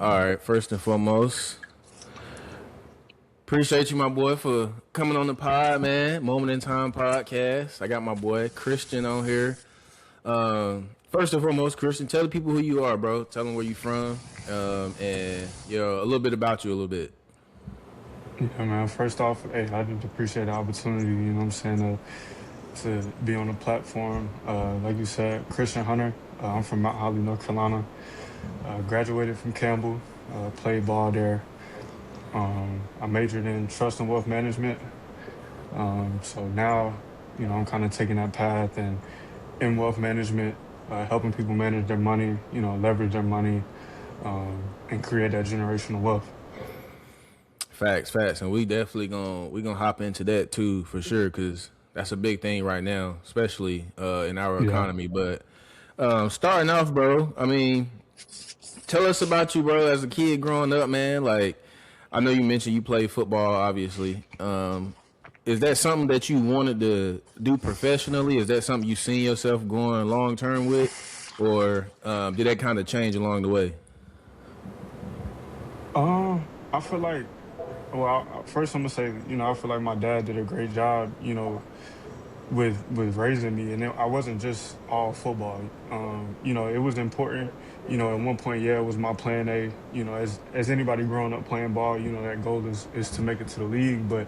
All right, first and foremost, appreciate you, my boy, for coming on the pod, man. Moment in Time podcast. I got my boy Christian on here. First and foremost, Christian, tell the people who you are, bro. Tell them where you from, and a little bit about you, a little bit. Yeah, man. First off, hey, I just appreciate the opportunity, you know what I'm saying, to be on the platform. Like you said, Christian Hunter. I'm from Mount Holly, North Carolina. Graduated from Campbell, played ball there. I majored in trust and wealth management. So now, I'm kind of taking that path and in wealth management, helping people manage their money, leverage their money, and create that generational wealth. Facts, and we gonna hop into that too for sure, cause that's a big thing right now, especially in our Yeah. economy. But starting off, bro, I mean, tell us about you, bro, as a kid growing up, man. Like, I know you mentioned you played football, obviously. Is that something that you wanted to do professionally? Is that something you seen yourself going long term with, or did that kind of change along the way? I feel like, well, first I'm gonna say, I feel like my dad did a great job, with raising me, and I wasn't just all football. It was important. At one point, yeah, it was my plan A. As anybody growing up playing ball, that goal is to make it to the league. But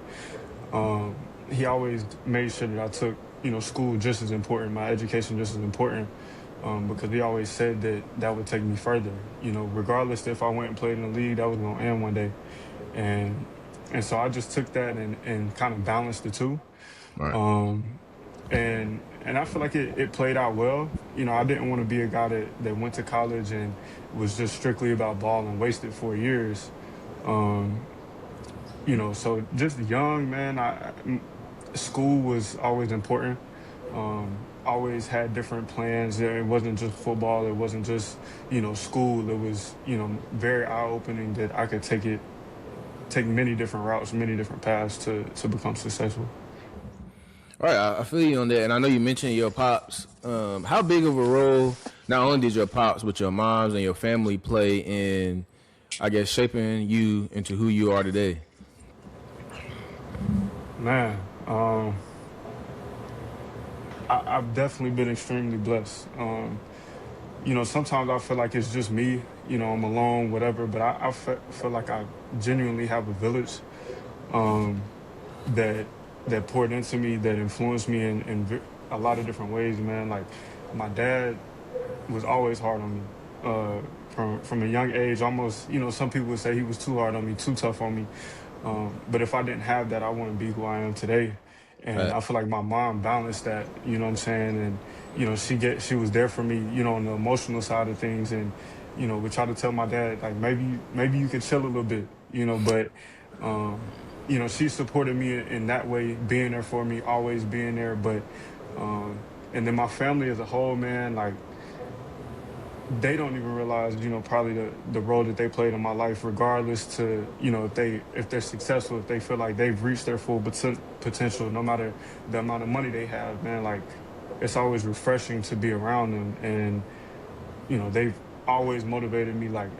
he always made sure that I took, school just as important, my education just as important, because he always said that would take me further. Regardless if I went and played in the league, that was gonna end one day, and so I just took that and kind of balanced the two. All right. And I feel like it played out well. I didn't want to be a guy that went to college and was just strictly about ball and wasted 4 years. Um, so just young, man, school was always important. Always had different plans. It wasn't just football. It wasn't just, school. It was, very eye-opening that I could take many different routes, many different paths to become successful. All right, I feel you on that, and I know you mentioned your pops. How big of a role not only did your pops, but your moms and your family play in, I guess, shaping you into who you are today? Man, I've definitely been extremely blessed. Sometimes I feel like it's just me, I'm alone, whatever, but I feel like I genuinely have a village um, that poured into me, that influenced me in a lot of different ways, man. Like, my dad was always hard on me. From a young age, almost, some people would say he was too hard on me, too tough on me. But if I didn't have that, I wouldn't be who I am today. And I Right. feel like my mom balanced that, you know what I'm saying? And, she was there for me, on the emotional side of things. And, we try to tell my dad, like, maybe you could chill a little bit, but, she supported me in that way, being there for me, always being there. But, and then my family as a whole, man, like, they don't even realize, probably the role that they played in my life, regardless to, if they're successful, if they feel like they've reached their full potential, no matter the amount of money they have, man, like, it's always refreshing to be around them. And, they've always motivated me. Like,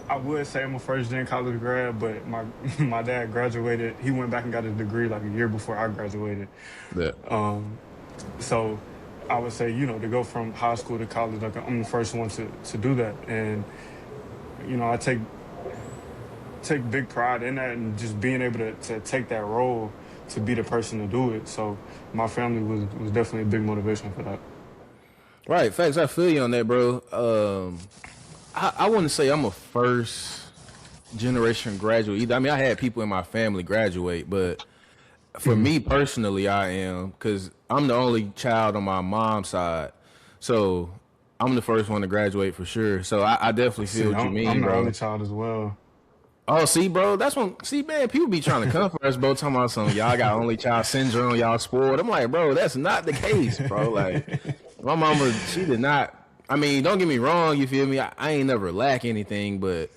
I would say I'm a first gen college grad, but my my dad graduated. He went back and got his degree like a year before I graduated. Yeah. Um, so I would say, to go from high school to college, like, I'm the first one to do that. And, I take big pride in that, and just being able to take that role, to be the person to do it. So my family was definitely a big motivation for that. Right, facts. I feel you on that, bro. I wouldn't say I'm a first generation graduate either. I mean, I had people in my family graduate, but for Mhm. me personally, I am because I'm the only child on my mom's side, so I'm the first one to graduate for sure. So I definitely feel See, what you I'm mean, the only bro. child as well. Oh, see, bro, that's when see, man, people be trying to come for us, bro, talking about some y'all got only child syndrome, y'all spoiled. I'm like, bro, that's not the case, bro. Like, my mama, she did not. I mean, don't get me wrong, you feel me? I ain't never lack anything, but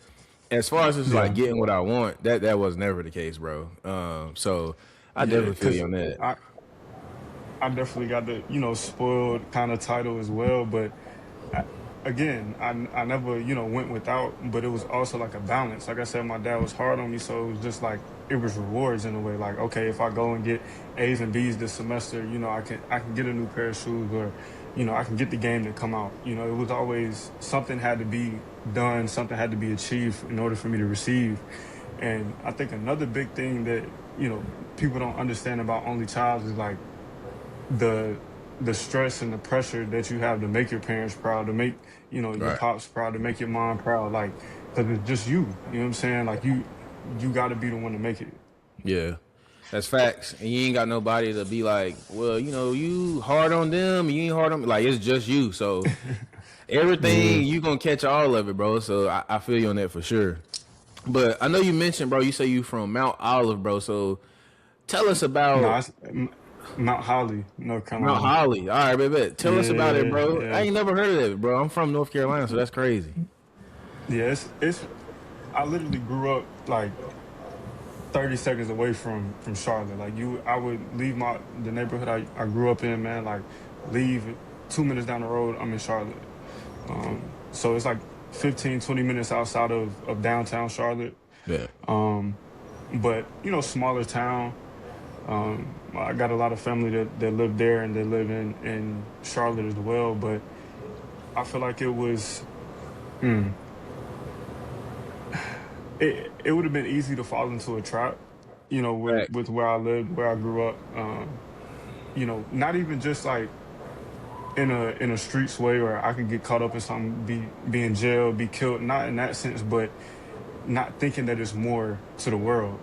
as far as just like Yeah, getting what I want, that was never the case, bro. So I yeah, definitely feel because you on that. I definitely got the spoiled kind of title as well, but again, I never, went without, but it was also like a balance. Like I said, my dad was hard on me, so it was just like it was rewards in a way. Like, okay, if I go and get A's and B's this semester, I can get a new pair of shoes, or I can get the game to come out. It was always something had to be done, something had to be achieved in order for me to receive. And I think another big thing that people don't understand about only child is like the the stress and the pressure that you have to make your parents proud, to make your Right. pops proud, to make your mom proud, like, because it's just you. You know what I'm saying? Like you got to be the one to make it. Yeah. That's facts. And you ain't got nobody to be like, well, you hard on them, you ain't hard on me. Like, it's just you. So Yeah. everything, you gonna catch all of it, bro. So I feel you on that for sure. But I know you mentioned, bro, you say you from Mount Olive, bro. So tell us No, about it's Mount Holly, North Mount Carolina. Holly. All right, baby. Tell us about it, Yeah, bro. I yeah, ain't never heard of it, bro. I'm from North Carolina, so that's crazy. yeah. It's. I literally grew up like 30 seconds away from Charlotte. Like I would leave the neighborhood I grew up in, man. Like leave 2 minutes down the road, I'm in Charlotte. So it's like 15, 20 minutes outside of downtown Charlotte. Yeah. But smaller town. I got a lot of family that live there and they live in Charlotte as well. But I feel like mm, it would have been easy to fall into a trap, Facts. with where I lived, where I grew up. Not even just like in a streets way where I could get caught up in something, be in jail, be killed. Not in that sense, but not thinking that there's more to the world.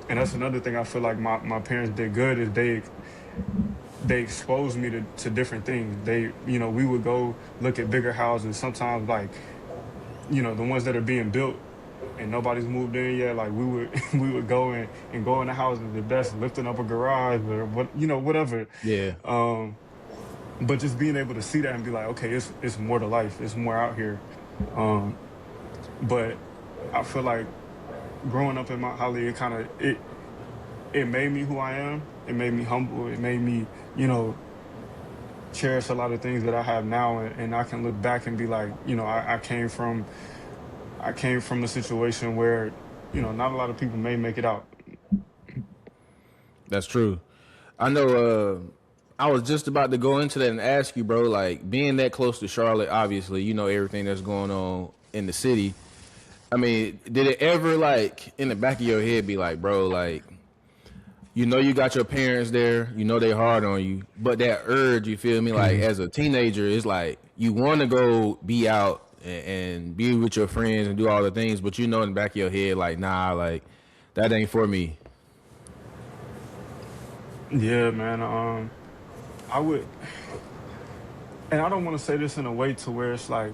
And that's another thing I feel like my parents did good is they exposed me to different things. We would go look at bigger houses. Sometimes like, the ones that are being built and nobody's moved in yet. Like we would we would go and go in the houses if that's lifting up a garage or whatever. Yeah. Um, but just being able to see that and be like, okay, it's more to life. It's more out here. Um, but I feel like growing up in Mount Holly, it made me who I am. It made me humble. It made me, cherish a lot of things that I have now, and I can look back and be like, I came from a situation where, not a lot of people may make it out. That's true. I know. I was just about to go into that and ask you, bro. Like being that close to Charlotte, obviously, you know everything that's going on in the city. I mean, did it ever like in the back of your head be like, bro, like you got your parents there, they hard on you, but that urge, you feel me, like Mhm. as a teenager, it's like you want to go be out and be with your friends and do all the things, but in the back of your head, like, nah, like that ain't for me. Yeah, man. I would, and I don't want to say this in a way to where it's like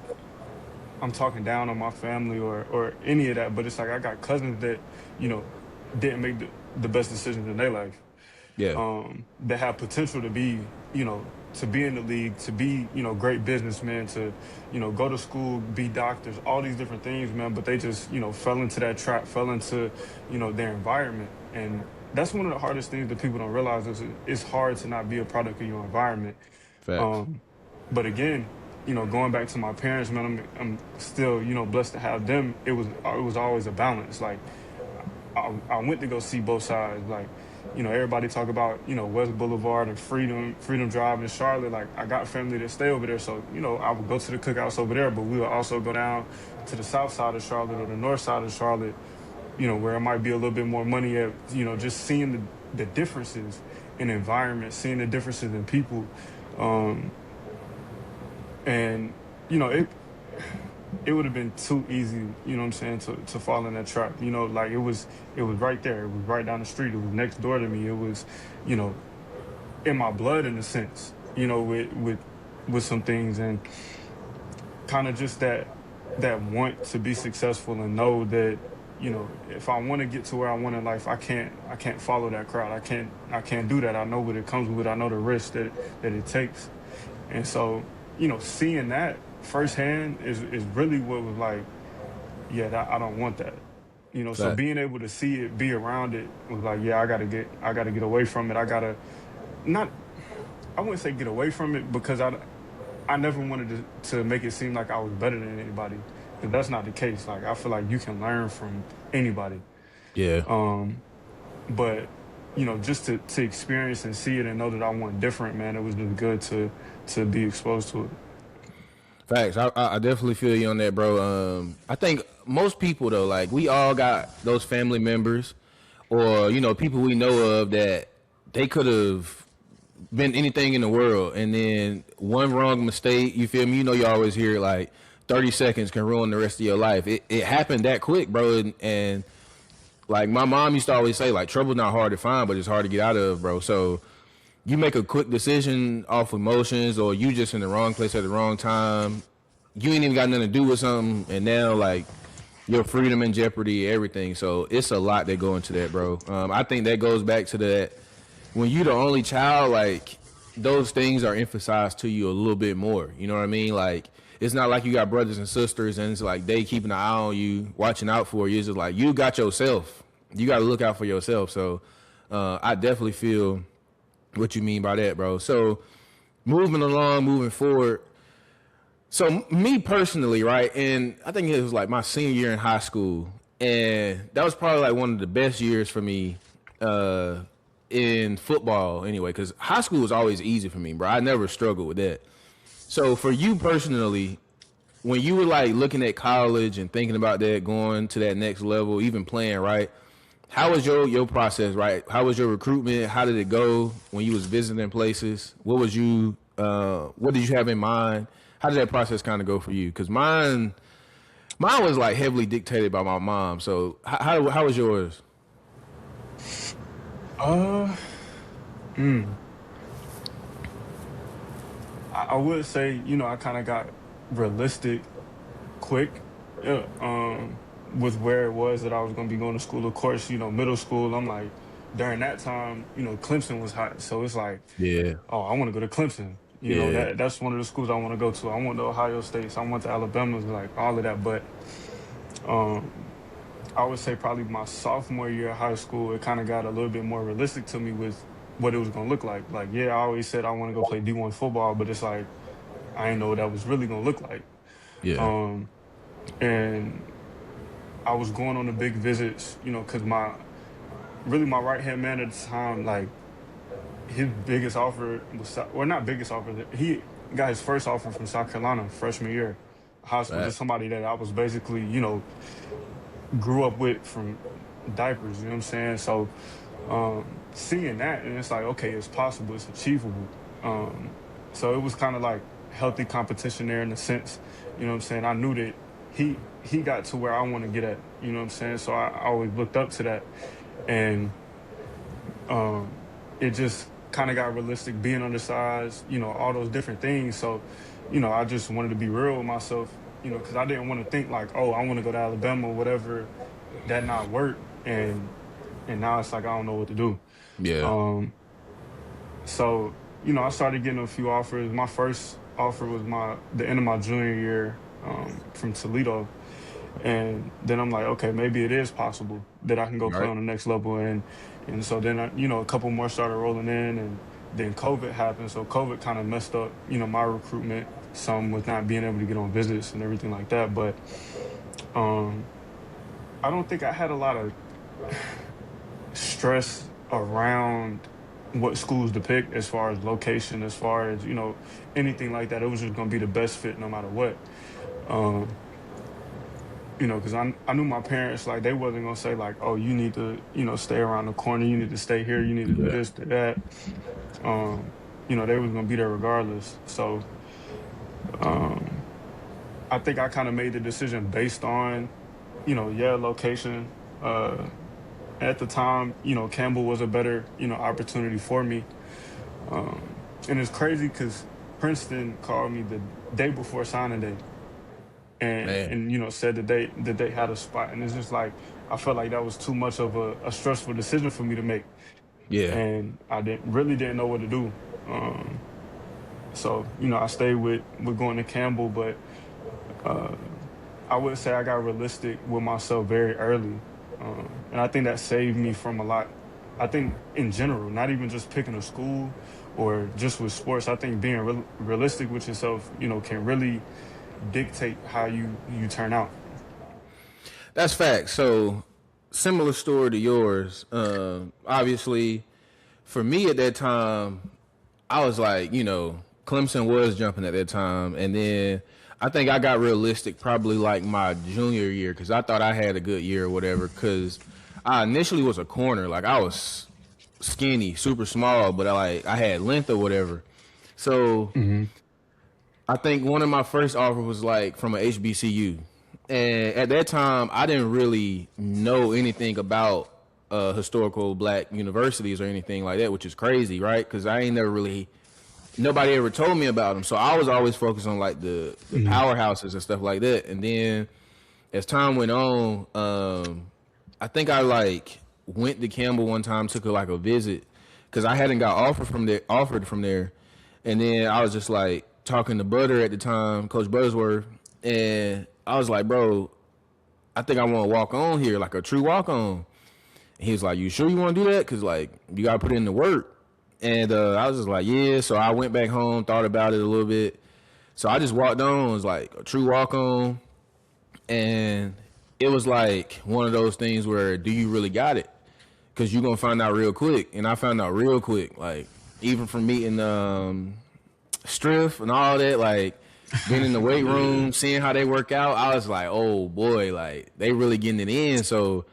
I'm talking down on my family or any of that, but it's like I got cousins that, you know, didn't make the best decisions in their life. Yeah, That have potential to be, to be in the league, to be, great businessmen, to, go to school, be doctors, all these different things, man. But they just, fell into that trap, fell into, their environment. And that's one of the hardest things that people don't realize is it's hard to not be a product of your environment. facts. Um, but again, going back to my parents, man, I'm still, blessed to have them. It was always a balance. Like I went to go see both sides. Like, everybody talk about, West Boulevard and Freedom Drive in Charlotte. Like, I got family that stay over there. So, I would go to the cookouts over there, but we would also go down to the south side of Charlotte or the north side of Charlotte, where it might be a little bit more money at, just seeing the differences in environment, seeing the differences in people. Um, and, it would have been too easy, you know what I'm saying, to fall in that trap. Like it was right there. It was right down the street. It was next door to me. It was, you know, in my blood in a sense, with some things and kind of just that want to be successful and know that, if I want to get to where I want in life, I can't follow that crowd. I can't do that. I know what it comes with. I know the risk that it takes. And so, seeing that firsthand is really what was like, yeah, I don't want that. So Fact. being able to see it, be around it was like, yeah, I gotta get away from it. I gotta not, I wouldn't say get away from it because I never wanted to make it seem like I was better than anybody, because that's not the case. Like I feel like you can learn from anybody. Yeah. Um, but just to experience and see it and know that I want different, man, it was just good to be exposed to it. Facts. I definitely feel you on that, bro. I think most people though, like we all got those family members, or people we know of that they could have been anything in the world, and then one wrong mistake, you feel me? You always hear like 30 seconds can ruin the rest of your life. It happened that quick, bro, and like my mom used to always say, like trouble's not hard to find, but it's hard to get out of, bro. So you make a quick decision off emotions, or you just in the wrong place at the wrong time. You ain't even got nothing to do with something, and now like your freedom in jeopardy, everything. So it's a lot that go into that, bro. I think that goes back to that when you the only child, like those things are emphasized to you a little bit more. You know what I mean? Like it's not like you got brothers and sisters and it's like they keeping an eye on you, watching out for you. It's just like you got yourself. You got to look out for yourself. So I definitely feel what you mean by that, bro. So moving along, moving forward. So me personally, right, and I think it was like my senior year in high school, and that was probably like one of the best years for me uh, in football, anyway. Because high school was always easy for me, bro. I never struggled with that. So for you personally, when you were like looking at college and thinking about that, going to that next level, even playing, right? How was your process, right? How was your recruitment? How did it go when you was visiting places? What did you have in mind? How did that process kind of go for you? Because mine was like heavily dictated by my mom. So how was yours? Uh, mm, I would say, I kind of got realistic quick, yeah, with where it was that I was going to be going to school. Of course, middle school, I'm like, during that time, Clemson was hot. So it's like, Yeah, oh, I want to go to Clemson. yeah, That's one of the schools I want to go to. I went to Ohio State, so I went to Alabama, like all of that. But um, I would say probably my sophomore year of high school, it kind of got a little bit more realistic to me with what it was going to look like. Like, yeah, I always said I want to go play D1 football, but it's like, I didn't know what that was really going to look like. yeah. Um, and I was going on the big visits, because my right hand man at the time, like his biggest offer was, well, not biggest offer, he got his first offer from South Carolina freshman year. High school, Right. just somebody that I was basically, grew up with from diapers, you know what I'm saying? So seeing that, and it's like, okay, it's possible, it's achievable. So it was kind of like healthy competition there in a sense, you know what I'm saying? I knew that he got to where I want to get at, you know what I'm saying? So I always looked up to that. And it just kind of got realistic, being undersized, all those different things. So, I just wanted to be real with myself, because I didn't want to think like, oh, I want to go to Alabama or whatever, that not work. And now it's like I don't know what to do. Yeah. Um, so, I started getting a few offers. My first offer was the end of my junior year, from Toledo. And then I'm like, okay, maybe it is possible that I can go play Right. on the next level. And so then a couple more started rolling in, and then COVID happened. So COVID kind of messed up, my recruitment some with not being able to get on visits and everything like that. But um, I don't think I had a lot of stress around what schools to pick as far as location, as far as, anything like that. It was just going to be the best fit no matter what. Um, because I knew my parents, like, they wasn't gonna say like, oh, you need to, stay around the corner, you need to stay here, you need to do Yeah. this, do that. They was gonna be there regardless. So um, I think I kind of made the decision based on, yeah, location. At the time, Campbell was a better, opportunity for me. And it's crazy because Princeton called me the day before signing day, and Man. and said that they had a spot, and it's just like I felt like that was too much of a stressful decision for me to make, Yeah. and I didn't know what to do. So I stayed with going to Campbell, but uh, I would say I got realistic with myself very early, and I think that saved me from a lot. I think in general, not even just picking a school, or just with sports, I think being realistic with yourself, can really dictate how you turn out. That's facts. So similar story to yours. Obviously, for me at that time, I was like, Clemson was jumping at that time, and then I think I got realistic probably like my junior year because I thought I had a good year or whatever. Because I initially was a corner, like I was skinny, super small, but I had length or whatever. So Hmm. I think one of my first offers was like from a HBCU, and at that time I didn't really know anything about historical black universities or anything like that, which is crazy, right? Because I ain't never really nobody ever told me about them, so I was always focused on like the Hmm. powerhouses and stuff like that. And then as time went on, I think I like went to Campbell one time, took like a visit because I hadn't got offered from there, and then I was just like talking to Butter at the time, Coach Buttersworth, and I was like, bro, I think I want to walk on here, like a true walk on. And he was like, you sure you want to do that? Because like you got to put in the work. And I was just like, yeah. So I went back home, thought about it a little bit. So I just walked on. It was like a true walk on, and it was like one of those things where do you really got it? Because you're gonna find out real quick. And I found out real quick, like even from meeting Striff and all that, like being in the weight Yeah. room, seeing how they work out, I was like, oh boy, like they really getting it in. So,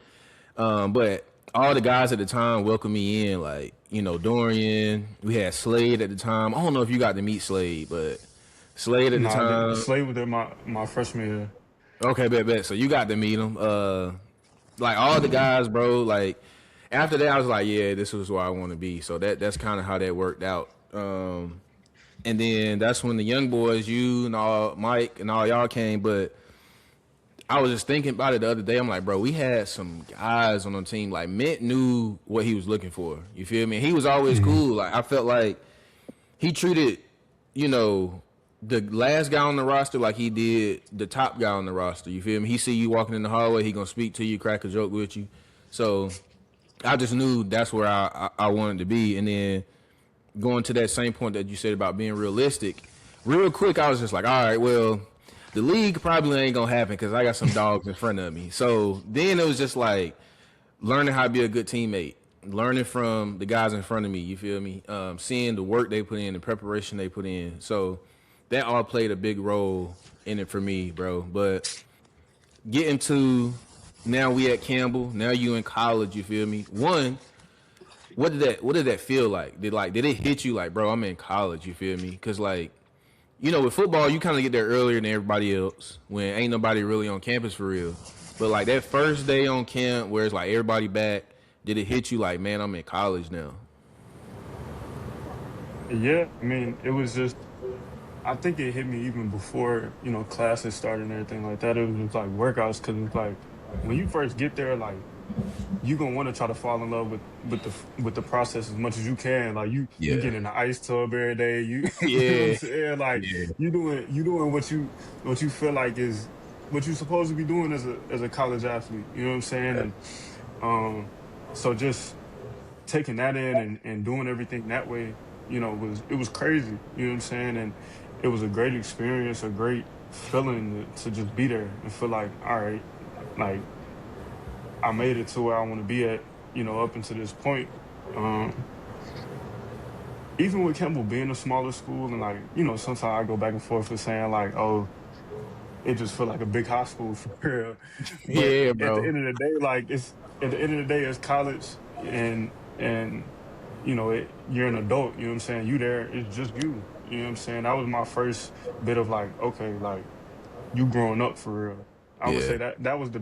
but all the guys at the time welcomed me in, like Dorian. We had Slade at the time. I don't know if you got to meet Slade, but Slade at the Nah, the time. slave was there my freshman year. Okay, bet. So you got to meet him. Like all the guys, bro. Like after that, I was like, yeah, this was where I want to be. So that's kind of how that worked out. And then that's when the young boys, you and all Mike and all y'all came. But I was just thinking about it the other day. I'm like, bro, we had some guys on the team. Like Mint knew what he was looking for. You feel me? He was always Hmm. cool. Like I felt like he treated, you know, the last guy on the roster like he did the top guy on the roster. You feel me? He see you walking in the hallway, he gonna speak to you, crack a joke with you. So I just knew that's where I wanted to be. And then going to that same point that you said about being realistic, real quick, I was just like, all right, well, the league probably ain't gonna happen because I got some dogs in front of me. So then it was just like learning how to be a good teammate, learning from the guys in front of me. You feel me? Seeing the work they put in, the preparation they put in. So that all played a big role in it for me, bro. But getting to now we at Campbell. Now you in college. You feel me? One, what did that feel like? Did it hit you like, bro? I'm in college. You feel me? Because like with football, you kind of get there earlier than everybody else when ain't nobody really on campus for real. But like that first day on camp, where it's like everybody back, did it hit you like, man, I'm in college now? Yeah, I mean, it was just. I think it hit me even before classes started and everything like that. It was just like workouts because it's like when you first get there, like you gonna want to try to fall in love with the process as much as you can. Like you Yeah, get in the ice tub every day. You you know what I'm yeah, saying? Like yeah. you doing what you feel like is what you're supposed to be doing as a college athlete. You know what I'm saying? And um, so just taking that in and doing everything that way, it was crazy. You know what I'm saying? And it was a great experience, a great feeling to just be there and feel like, all right, like I made it to where I want to be at, up until this point. Um, Even with Campbell being a smaller school, and like, sometimes I go back and forth with saying like, oh, it just feel like a big high school for real. But Yeah, at the bro. end of the day, like it's at the end of the day, it's college, and you're an adult. You know what I'm saying? You there, it's just you. You know what I'm saying? That was my first bit of like, okay, like you growing up for real. I would Yeah, say that was the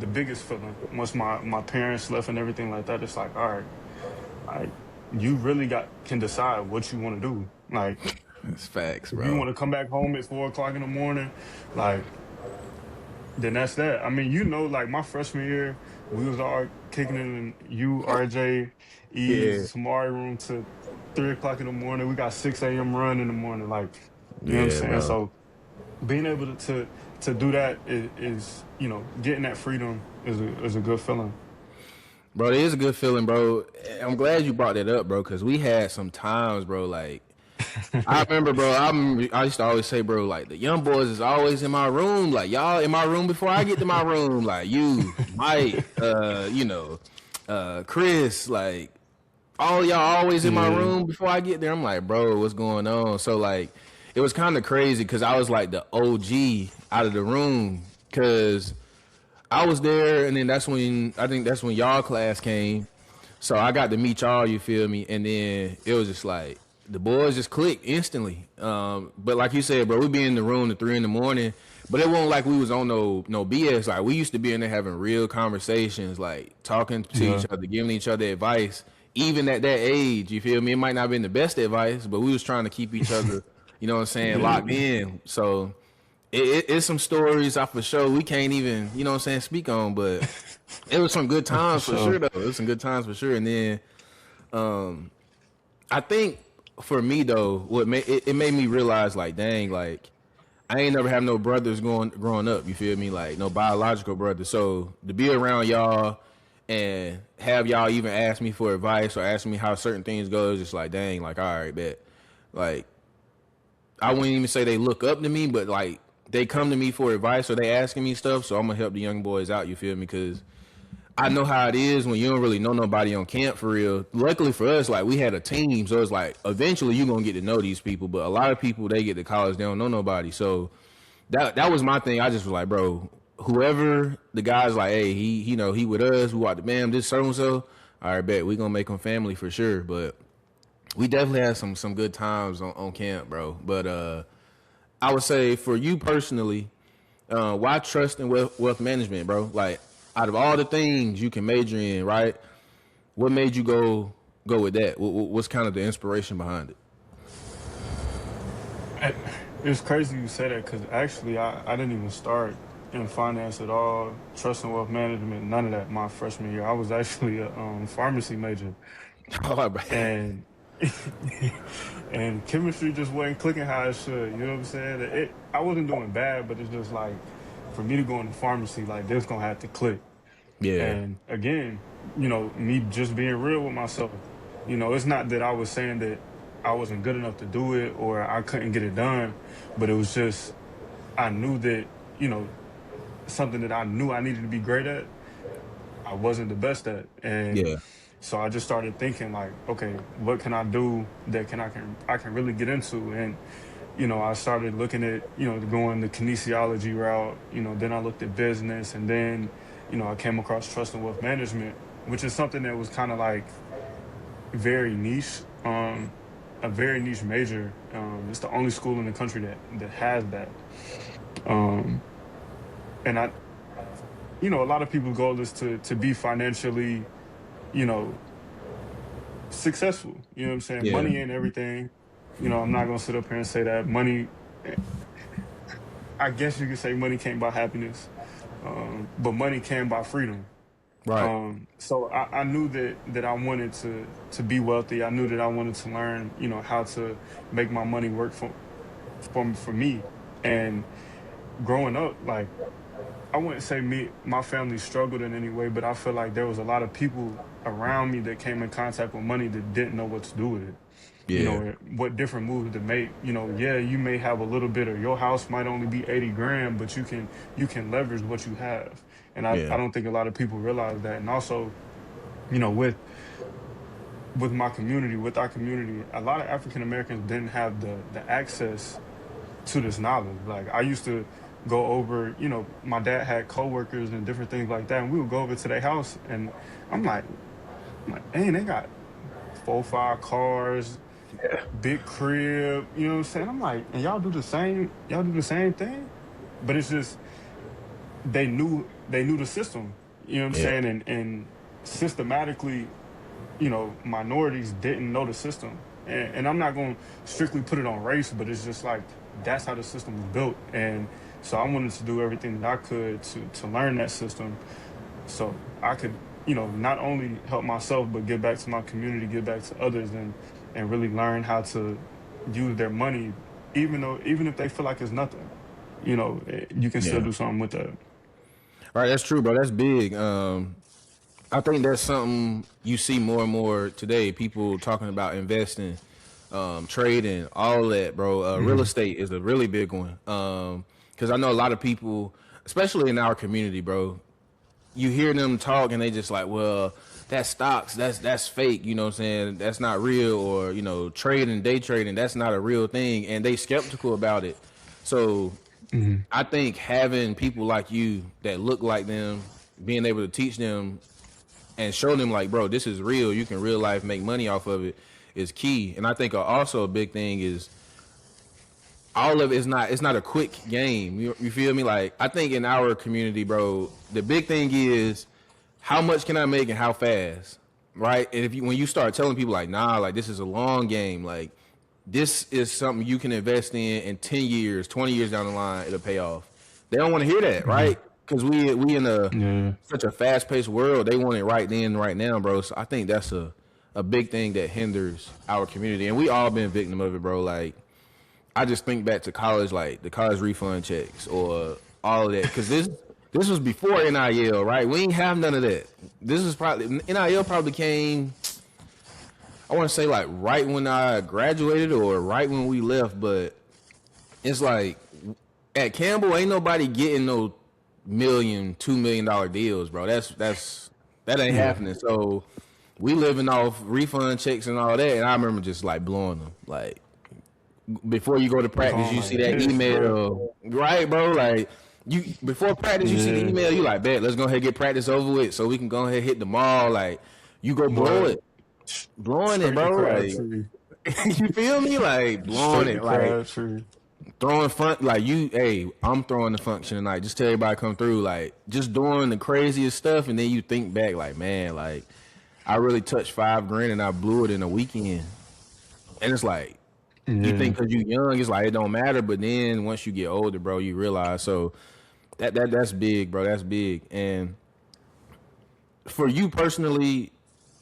biggest feeling once my parents left and everything like that. It's like, all right, like you really got can decide what you want to do. Like it's facts, if you bro. want to come back home at 4 o'clock in the morning, like then that's that. I mean, like my freshman year, we was all kicking it in you, RJ, Yeah, Ease, Samari room to 3 o'clock in the morning. We got 6 a.m. run in the morning. Like, you know what I'm yeah, saying? bro. So being able to do that is getting that freedom is a good feeling. Bro, it is a good feeling, bro. I'm glad you brought that up, bro, because we had some times, bro. Like I remember, bro. I used to always say, bro, like the young boys is always in my room. Like y'all in my room before I get to my room. Like you, Mike, Chris, like all y'all always in my Yeah, room before I get there. I'm like, bro, what's going on? So like, it was kind of crazy because I was like the OG out of the room because I was there, and then that's when y'all class came. So I got to meet y'all. You feel me? And then it was just like the boys just clicked instantly. But like you said, bro, we be in the room at 3 in the morning. But it wasn't like we was on no BS. Like we used to be in there having real conversations, like talking to yeah, each other, giving each other advice. Even at that age, you feel me? It might not have been the best advice, but we was trying to keep each other, you know what I'm saying, locked yeah, in. So it's some stories I for sure we can't even, you know what I'm saying, speak on, but it was some good for times for sure sure. though. It was some good times for sure. And then I think for me though, it made me realize like, dang, like I ain't never have no brothers growing up. You feel me? Like no biological brothers. So to be around y'all and have y'all even ask me for advice or ask me how certain things go, is just like, dang, like all right, bet. Like I wouldn't even say they look up to me, but like they come to me for advice or they asking me stuff. So I'm gonna help the young boys out. You feel me? Because I know how it is when you don't really know nobody on camp for real. Luckily for us, like we had a team, so it's like eventually you gonna get to know these people. But a lot of people they get to college, they don't know nobody. So that was my thing. I just was like, bro, whoever the guy's like, hey, he know he with us. We watch the bam, this so and so. All right, bet we gonna make him family for sure. But we definitely had some good times on camp, bro. But I would say for you personally, why trust in wealth management, bro? Like out of all the things you can major in, right? What made you go with that? What's kind of the inspiration behind it? I- It's crazy you say that because actually I didn't even start in finance at all, trust and wealth management, none of that my freshman year. I was actually a pharmacy major, Oh, bro. and and chemistry just wasn't clicking how it should. You know what I'm saying? I wasn't doing bad, but it's just like for me to go into pharmacy, like this gonna have to click. Yeah, And again, me just being real with myself. It's not that I was saying that I wasn't good enough to do it or I couldn't get it done, but it was just I knew that, you know, something that I knew I needed to be great at, I wasn't the best at. And yeah, so I just started thinking like, okay, what can I do that I can really get into? And I started looking at, going the kinesiology route, then I looked at business, and then, I came across trust and wealth management, which is something that was kind of like very niche, a very niche major. It's the only school in the country that has that. Um, and a lot of people's goal is to be financially, you know, successful. You know what I'm saying? yeah, Money ain't everything. I'm not gonna sit up here and say that money. I guess you could say money can't buy happiness, but money can buy freedom. right. So I knew that I wanted to be wealthy. I knew that I wanted to learn, how to make my money work for me. And growing up, like I wouldn't say my family struggled in any way, but I feel like there was a lot of people around me that came in contact with money that didn't know what to do with it. Yeah, What different moves to make. Yeah, you may have a little bit, or your house might only be 80 grand, but you can leverage what you have. And I yeah, don't think a lot of people realize that. And also, with my community, with our community, a lot of African Americans didn't have the access to this knowledge. Like I used to go over, my dad had coworkers and different things like that, and we would go over to their house, and I'm like, dang, they got 4, 5 cars, big crib. You know what I'm saying? I'm like, and y'all do the same. Y'all do the same thing, but it's just they knew the system. You know what I'm yeah, saying? And systematically, minorities didn't know the system. And I'm not going to strictly put it on race, but it's just like that's how the system was built. And so I wanted to do everything that I could to learn that system so I could, not only help myself, but give back to my community, give back to others, and really learn how to use their money, even if they feel like it's nothing, you can still yeah. do something with that. All right, that's true, bro. That's big. I think that's something you see more and more today. People talking about investing, trading, all that, bro. Real estate is a really big one. Because I know a lot of people, especially in our community, bro. You hear them talk and they just like, well, that's stocks, that's fake. You know what I'm saying? That's not real. Or trading, day trading, that's not a real thing, and they skeptical about it. So I think having people like you that look like them, being able to teach them and show them like, bro, this is real. You can real life make money off of it is key. And I think also a big thing is all of it's not a quick game. You feel me? Like I think in our community, bro, the big thing is how much can I make and how fast, right? And if you when you start telling people like, nah, like this is a long game, like this is something you can invest in 10 years, 20 years down the line, it'll pay off. They don't want to hear that, right? Because we in a Yeah. such a fast paced world, they want it right then, right now, bro. So I think that's a big thing that hinders our community, and we all been victim of it, bro. Like I just think back to college, like the college refund checks or all of that, because this was before NIL, right? We ain't have none of that. This is probably NIL probably came. I want to say like right when I graduated or right when we left, but it's like at Campbell ain't nobody getting no $1 million, $2 million deals, bro. That ain't Yeah. happening. So we living off refund checks and all that, and I remember just like blowing them. Like before you go to practice, Going you see like that this, bro. email, right, bro? Like you before practice, you see the Yeah. email, you like, bet, let's go ahead and get practice over with, so we can go ahead and hit the mall. Like you go blow But it, blowing it, straight to bro. Like Crabtree. you feel me? Like blowing Straight to it, like Crabtree. throwing fun. Like you, hey, I'm throwing the function tonight. Just tell everybody come through. Like just doing the craziest stuff, and then you think back, like man, like I really touched 5 grand and I blew it in a weekend. And it's like you Yeah. think because you young, it's like it don't matter. But then once you get older, bro, you realize. So that's big, bro. That's big. And for you personally,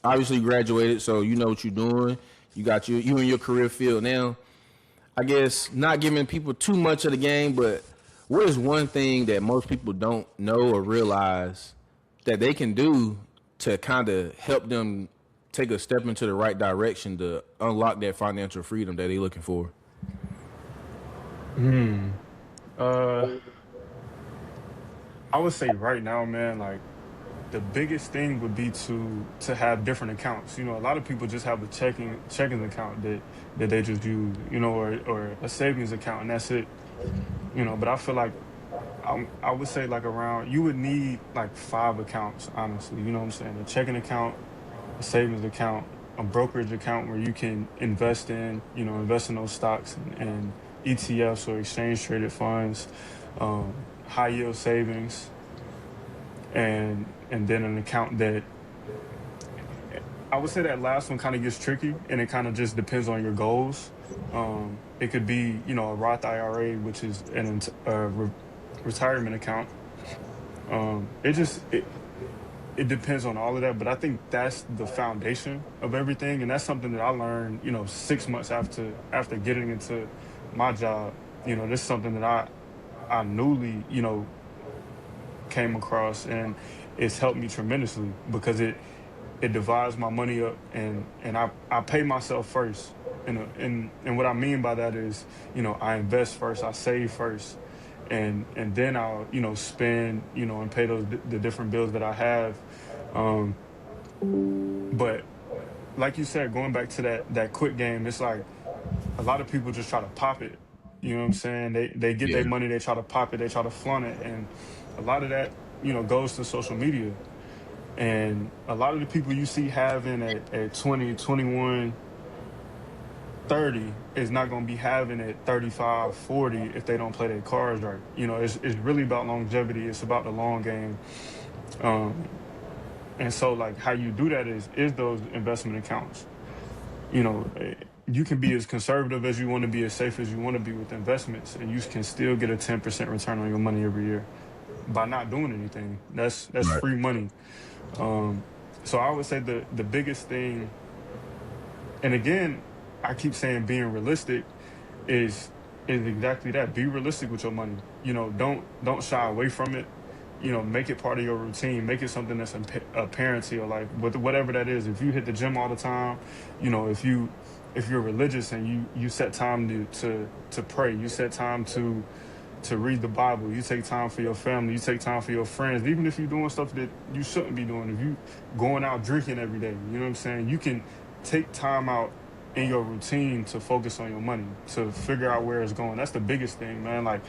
obviously you graduated, so you know what you're doing. You got you in your career field now. I guess not giving people too much of the game, but what is one thing that most people don't know or realize that they can do to kind of help them take a step into the right direction to unlock that financial freedom that they're looking for? Uh, I would say right now, man, like the biggest thing would be to have different accounts. You know, a lot of people just have a checking account that they just use, or a savings account, and that's it. But I feel like I would say like around you would need like 5 accounts, honestly. You know what I'm saying? A checking account, a savings account, a brokerage account where you can invest in those stocks and ETFs or exchange traded funds, high yield savings, and then an account that I would say that last one kind of gets tricky, and it kind of just depends on your goals. It could be, a Roth IRA, which is a retirement account. It depends on all of that, but I think that's the foundation of everything, and that's something that I learned, 6 months after getting into my job. This is something that I newly, came across, and it's helped me tremendously because it divides my money up, and I pay myself first. And what I mean by that is, I invest first, I save first, and then I'll spend, and pay the different bills that I have. Um, but like you said, going back to that quick game, it's like a lot of people just try to pop it. You know what I'm saying? They get their Yeah. money, they try to pop it, they try to flaunt it, and a lot of that goes to social media. And a lot of the people you see having at 20, 21, 30 is not going to be having at 35, 40 if they don't play their cards right. It's really about longevity. It's about the long game. Um, and so like how you do that is those investment accounts. You can be as conservative as you want to be, as safe as you want to be with investments, and you can still get a 10% return on your money every year by not doing anything. That's Right. free money. Um, so I would say the biggest thing, and again, I keep saying being realistic is exactly that. Be realistic with your money. Don't shy away from it. make it part of your routine. Make it something that's apparent to your life, whatever that is. If you hit the gym all the time, if you're religious and you set time to pray, you set time to read the Bible, you take time for your family, you take time for your friends, even if you're doing stuff that you shouldn't be doing. If you going out drinking every day, you know what I'm saying? You can take time out in your routine to focus on your money, to figure out where it's going. That's the biggest thing, man. Like,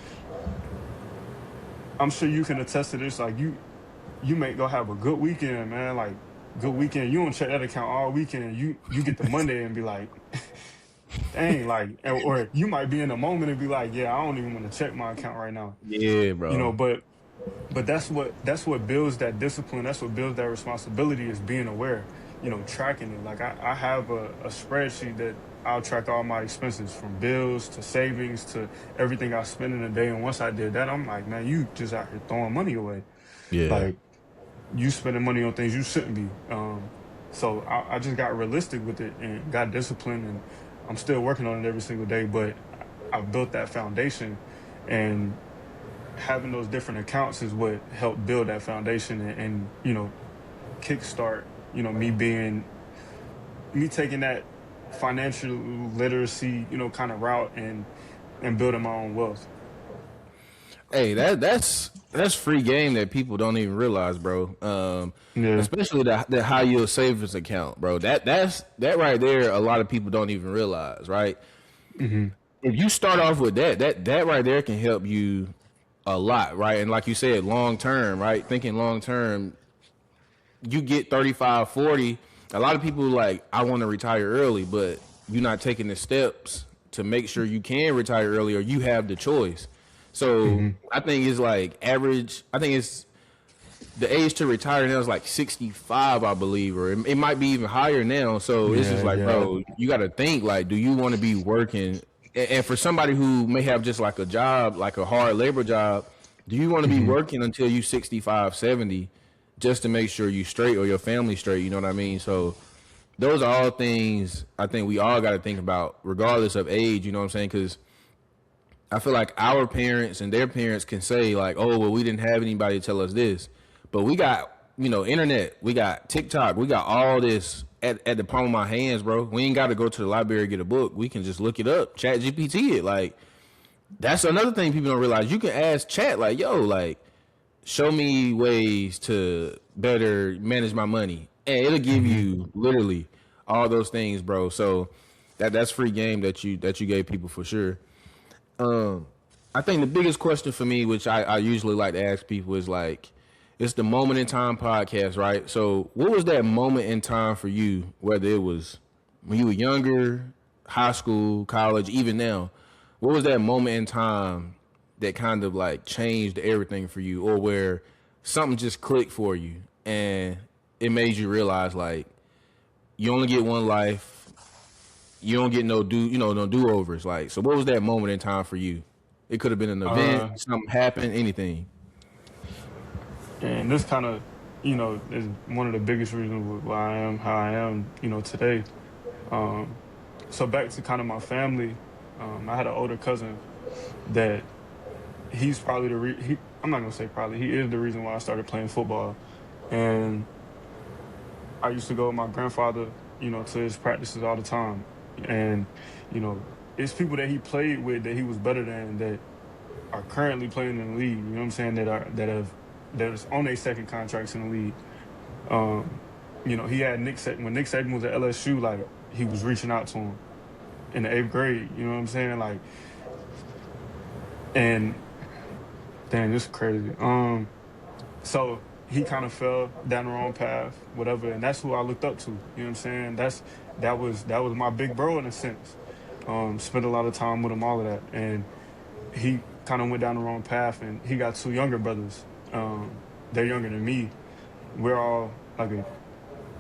I'm sure you can attest to this. Like, you may go have a good weekend, man. Like, good weekend. You don't check that account all weekend. You get the Monday and be like, dang, like, or you might be in a moment and be like, yeah, I don't even want to check my account right now. Yeah, You know, bro. but that's what builds that discipline. That's what builds that responsibility, is being aware, tracking it. Like, I have a spreadsheet that I'll track all my expenses, from bills to savings to everything I spend in a day. And once I did that, I'm like, man, you just out here throwing money away. Yeah. Like, you spending money on things you shouldn't be. So I just got realistic with it and got disciplined, and I'm still working on it every single day. But I've built that foundation, and having those different accounts is what helped build that foundation, and kickstart, me taking that financial literacy, kind of route, and building my own wealth. Hey, that's free game that people don't even realize, bro. Yeah. Especially the high yield savings account, bro. That right there. A lot of people don't even realize, right? Hmm. If you start off with that right there can help you a lot, right? And like you said, long term, right? Thinking long term, you get 35, 40. A lot of people like, I want to retire early, but you're not taking the steps to make sure you can retire early, or you have the choice. So Hmm. I think it's like average. I think it's the age to retire now is like 65, I believe, or it might be even higher now. So it's just Yeah, like, yeah. bro, you got to think like, do you want to be working? And for somebody who may have just like a job, like a hard labor job, do you want to be Hmm. working until you 65, 70, just to make sure you straight or your family straight? You know what I mean? So those are all things I think we all got to think about, regardless of age. You know what I'm saying? Because I feel like our parents and their parents can say like, "Oh, well, we didn't have anybody tell us this," but we got internet, we got TikTok, we got all this at the palm of my hands, bro. We ain't got to go to the library to get a book. We can just look it up, Chat GPT it. Like that's another thing people don't realize. You can ask Chat like, "Yo, like, show me ways to better manage my money," and it'll give Hmm. you literally all those things, bro. So that's free game that you gave people for sure. I think the biggest question for me, which I usually like to ask people, is like, it's the moment in time podcast, right? So, what was that moment in time for you, whether it was when you were younger, high school, college, even now? What was that moment in time that kind of like changed everything for you, or where something just clicked for you and it made you realize like you only get one life, you don't get no do overs. Like, so what was that moment in time for you? It could have been an event, Uh, something happened, anything. and this kind of, is one of the biggest reasons why I am how I am, today. Um, so back to kind of my family, I had an older cousin that he's probably I'm not gonna say probably, he is the reason why I started playing football. And I used to go with my grandfather, to his practices all the time. And, you know, it's people that he played with that he was better than, that are currently playing in the league. You know what I'm saying? That is on their second contracts in the league. Um, he had when Nick Saban was at LSU, like, he was reaching out to him in the eighth grade. You know what I'm saying? Like, and dang, this is crazy. So he kind of fell down the wrong path, whatever, and that's who I looked up to. You know what I'm saying? That was my big bro in a sense. Spent a lot of time with him, all of that, and he kind of went down the wrong path, and he got two younger brothers. They're younger than me. We're all like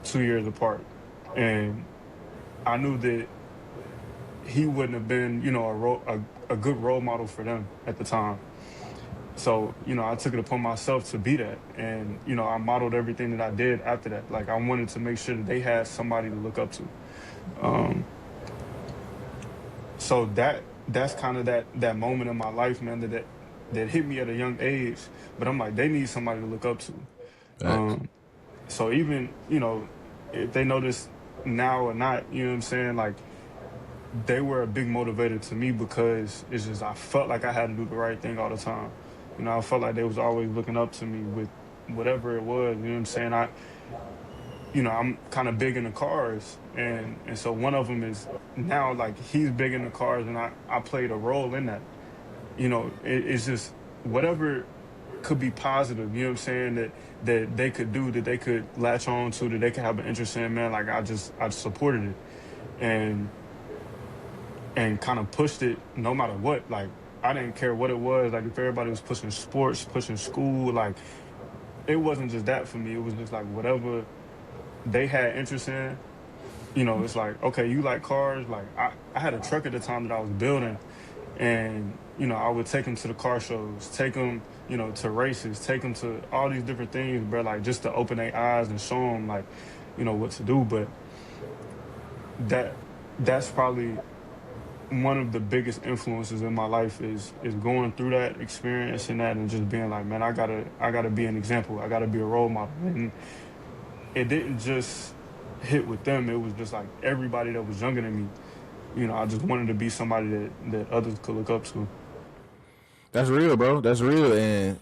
2 years apart, and I knew that he wouldn't have been, a good role model for them at the time. So, I took it upon myself to be that. And, I modeled everything that I did after that. Like, I wanted to make sure that they had somebody to look up to. Um, so that's kind of that moment in my life, man, that that hit me at a young age, but I'm like, they need somebody to look up to. Facts. Um, so even, if they notice now or not, you know what I'm saying? Like they were a big motivator to me because it's just I felt like I had to do the right thing all the time. I felt like they was always looking up to me with whatever it was, you know what I'm saying? I'm kind of big into cars, and so one of them is now like he's big into cars, and I played a role in that. It's just whatever could be positive, you know what I'm saying, that they could do, that they could latch on to, that they could have an interest in, man. Like I supported it and kind of pushed it no matter what. Like I didn't care what it was. Like if everybody was pushing sports, pushing school, like it wasn't just that for me. It was just like whatever they had interest in. It's like, okay, you like cars. Like I had a truck at the time that I was building, and I would take them to the car shows, take them to races, take them to all these different things, bro, like just to open their eyes and show them like what to do. But that's probably one of the biggest influences in my life is going through that experience and that, and just being like, man, I gotta be an example, I gotta be a role model. And it didn't just hit with them, it was just like everybody that was younger than me. I just wanted to be somebody that others could look up to. That's real, bro. That's real. And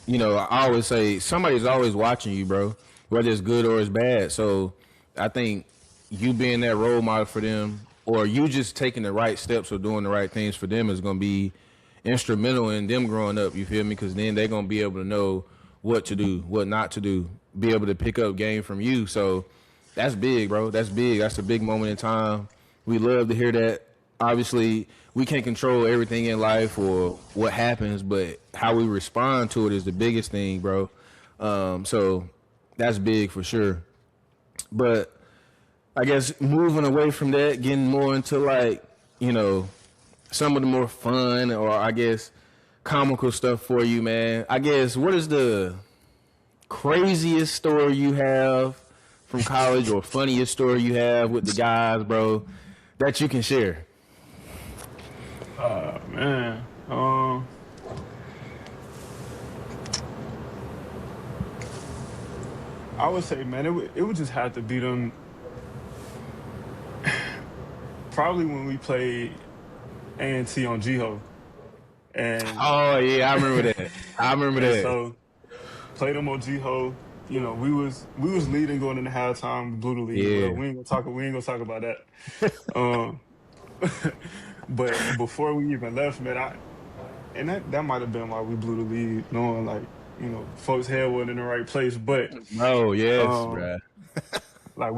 I always say somebody's always watching you, bro, whether it's good or it's bad. So I think you being that role model for them, or you just taking the right steps or doing the right things for them, is going to be instrumental in them growing up. You feel me? Because then they're going to be able to know what to do, what not to do, be able to pick up game from you. So that's big, bro. That's big. That's a big moment in time. We love to hear that. Obviously, we can't control everything in life or what happens, but how we respond to it is the biggest thing, bro. So that's big for sure. But I guess moving away from that, getting more into like, some of the more fun or I guess comical stuff for you, man. I guess what is the craziest story you have from college or funniest story you have with the guys, bro, that you can share? Man, I would say, man, it would just have to be them. Probably when we played A&T on Jiho, and Oh yeah, I remember that. I remember and that. so played them on Jiho. We was leading going into halftime. We blew the lead. Well, Yeah. we ain't gonna talk about that. Um, but before we even left, man, and that might have been why we blew the lead, knowing like folks' head wasn't in the right place. But Oh yes, um, bro. like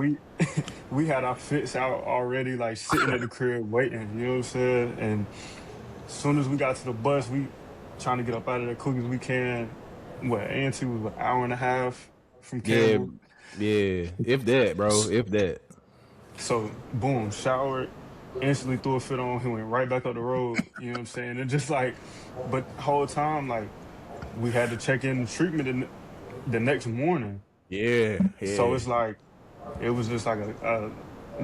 we had our fits out already, like sitting at the crib waiting. You know what I'm saying? And as soon as we got to the bus, we trying to get up out of there quick as we can. What, A&T was what, hour and a half from Yeah, Campbell. yeah. If that, bro. If that. So boom, showered, instantly threw a fit on. He went right back up the road. You know what I'm saying? And just like, but whole time like we had to check in the treatment the next morning. Yeah, So yeah. it's like it was just like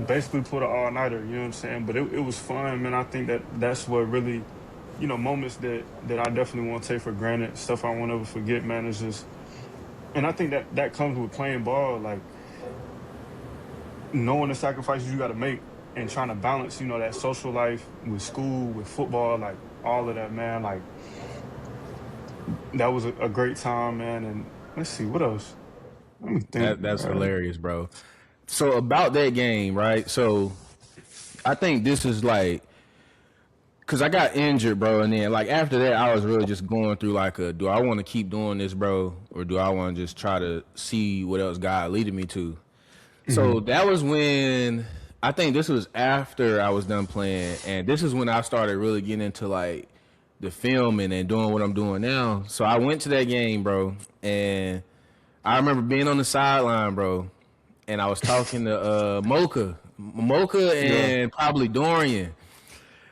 basically put an all nighter. You know what I'm saying? But it was fun, man. I think that's what really, moments that I definitely won't take for granted. Stuff I won't ever forget, man. Is just, and I think that comes with playing ball, like knowing the sacrifices you got to make and trying to balance, that social life with school, with football, like all of that, man. Like that was a great time, man. And let's see what else. Let me think. That's hilarious, bro. So about that game, right? So I think this is like, cause I got injured, bro, and then like after that, I was really just going through like do I want to keep doing this, bro, or do I want to just try to see what else God leading me to? So Mhm. that was when I think this was after I was done playing, and this is when I started really getting into like the filming and doing what I'm doing now. So I went to that game, bro, and I remember being on the sideline, bro, and I was talking to Mocha, Yeah. and probably Dorian,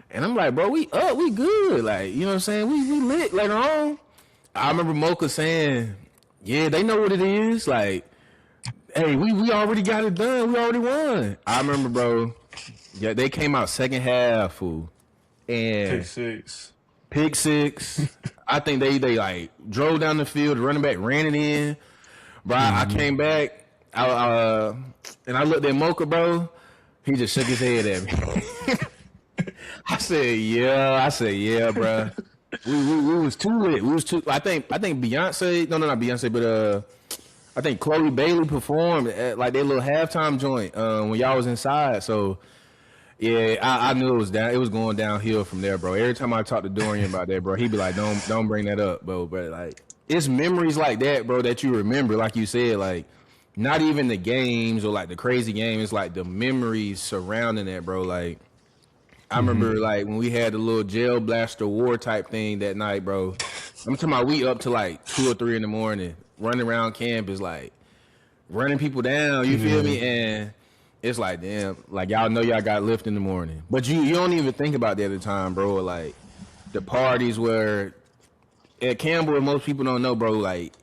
and I'm like, bro, we up, we good, like you know what I'm saying, we lit later on. I remember Mocha saying, yeah, they know what it is, like. Hey, we already got it done. We already won. I remember, bro. Yeah, they came out second half, fool. Pick And six. pick six. I think they like drove down the field. The running back ran it in. Bro, I came back, and I looked at Mocha, bro. He just shook his head at me. I said, yeah, bro. We was too lit. We was too. I think Beyonce. No, not Beyonce, but I think Chloe Bailey performed at like their little halftime joint when y'all was inside. So yeah, I knew it was down. It was going downhill from there, bro. Every time I talk to Dorian about that, bro, he'd be like, "Don't bring that up, bro." But like, it's memories like that, bro, that you remember. Like you said, like not even the games or like the crazy games. It's like the memories surrounding that, bro. Like I remember like when we had the little jail blaster war type thing that night, bro. I'm talking about we up to like 2 or 3 in the morning, running around campus, like running people down. You feel me? And it's like, damn, like y'all know y'all got lift in the morning, but you don't even think about that at the time, bro. Like the parties where at Campbell, most people don't know, bro. Like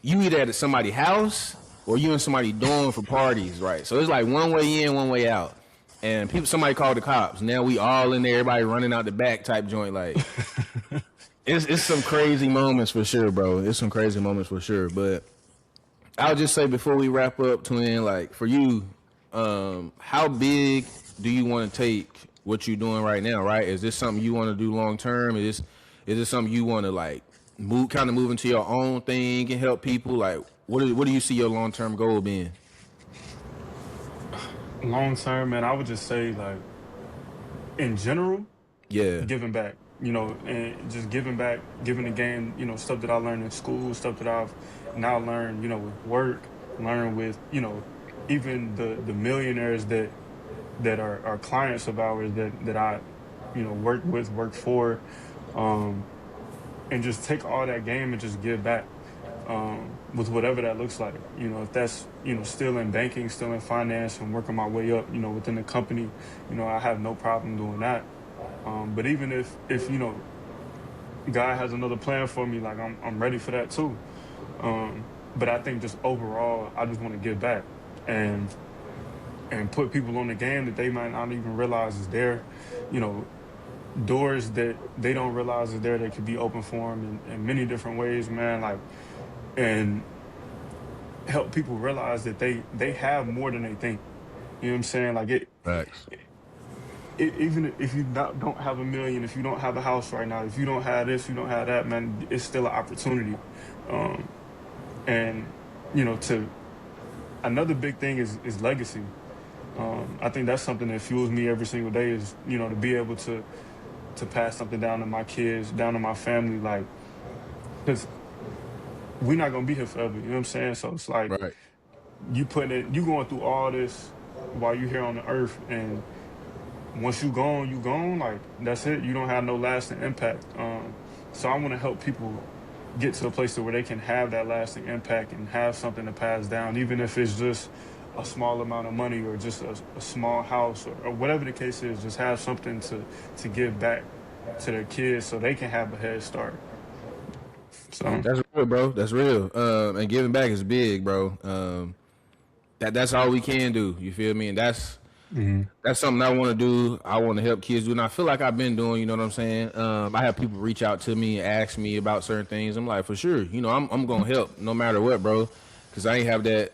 you either at somebody's house or you in somebody's dorm for parties, right? So it's like one way in, one way out. And somebody called the cops. Now we all in there, everybody running out the back type joint. Like it's some crazy moments for sure, bro. It's some crazy moments for sure. But I'll just say before we wrap up, twin, like for you, how big do you want to take what you're doing right now? Right? Is this something you want to do long term? Is this something you want to like move into your own thing and help people? Like, what do you see your long term goal being? Long term, man, I would just say like in general, Yeah, giving back, and just giving back, giving the game, stuff that I learned in school, stuff that I've now learned, with work, learn with, even the millionaires that are clients of ours that I, work with, work for, and just take all that game and just give back. With whatever that looks like, if that's, still in banking, still in finance and working my way up, within the company, I have no problem doing that. But even if God has another plan for me, like I'm ready for that too. But I think just overall, I just want to give back and put people on the game that they might not even realize is there, you know, doors that they don't realize is there that could be open for them in many different ways, man. Like, and help people realize that they have more than they think. You know what I'm saying? Like facts. even if you don't have a million, if you don't have a house right now, if you don't have this, you don't have that, man, it's still an opportunity. Um, and to another big thing is legacy. I think that's something that fuels me every single day is to be able to pass something down to my kids, down to my family, like because we're not gonna be here forever. You know what I'm saying? So it's like Right. you going through all this while you're here on the earth, and once you gone, like that's it. You don't have no lasting impact. So I want to help people get to a place where they can have that lasting impact and have something to pass down, even if it's just a small amount of money or just a small house or whatever the case is. Just have something to give back to their kids so they can have a head start. So That's real, bro. That's real. And giving back is big, bro. That's all we can do. You feel me? And that's something I want to do. I want to help kids do, and I feel like I've been doing. You know what I'm saying? I have people reach out to me and ask me about certain things. I'm like, for sure. I'm gonna help no matter what, bro. Because I ain't have that.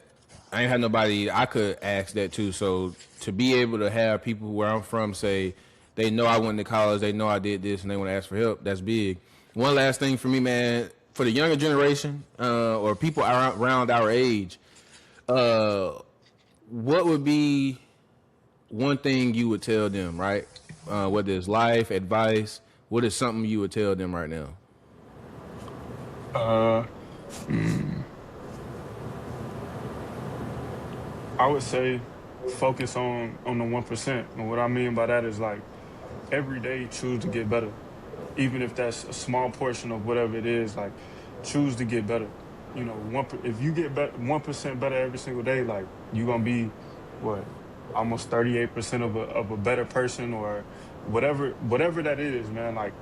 I ain't had nobody I could ask that to. So to be able to have people where I'm from say they know I went to college, they know I did this, and they want to ask for help, that's big. One last thing for me, man, for the younger generation or people around our age, what would be one thing you would tell them, right? Whether it's life, advice, what is something you would tell them right now? uh, I would say focus on the 1%. And what I mean by that is like every day choose to get better, even if that's a small portion of whatever it is. Like choose to get better. If you get 1% better every single day, like you're gonna be what almost 38% of a better person or whatever that is, man. Like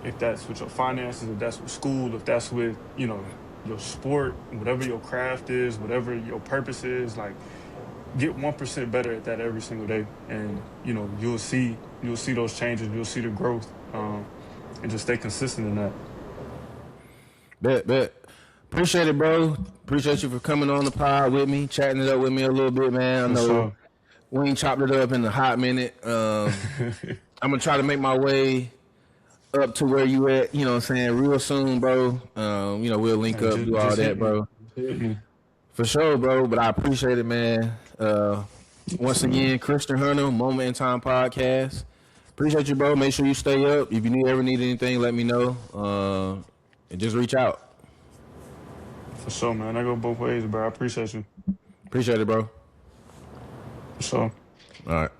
if that's with your finances, if that's with school, if that's with your sport, whatever your craft is, whatever your purpose is, like get 1% better at that every single day, and you'll see those changes, you'll see the growth, and just stay consistent in that. Bet. Appreciate it, bro. Appreciate you for coming on the pod with me, chatting it up with me a little bit, man. I For know sure. we ain't chopped it up in a hot minute. I'm gonna try to make my way up to where you at, you know what I'm saying, real soon, bro. We'll link Hey, up, do all just hit that, me. bro. Hit me. For sure, bro. But I appreciate it, man. Once again, Christian Hunter, Moment in Time Podcast. Appreciate you, bro. Make sure you stay up. If you ever need anything, let me know. And just reach out. For sure, man. I go both ways, bro. I appreciate you. Appreciate it, bro. For sure. All right.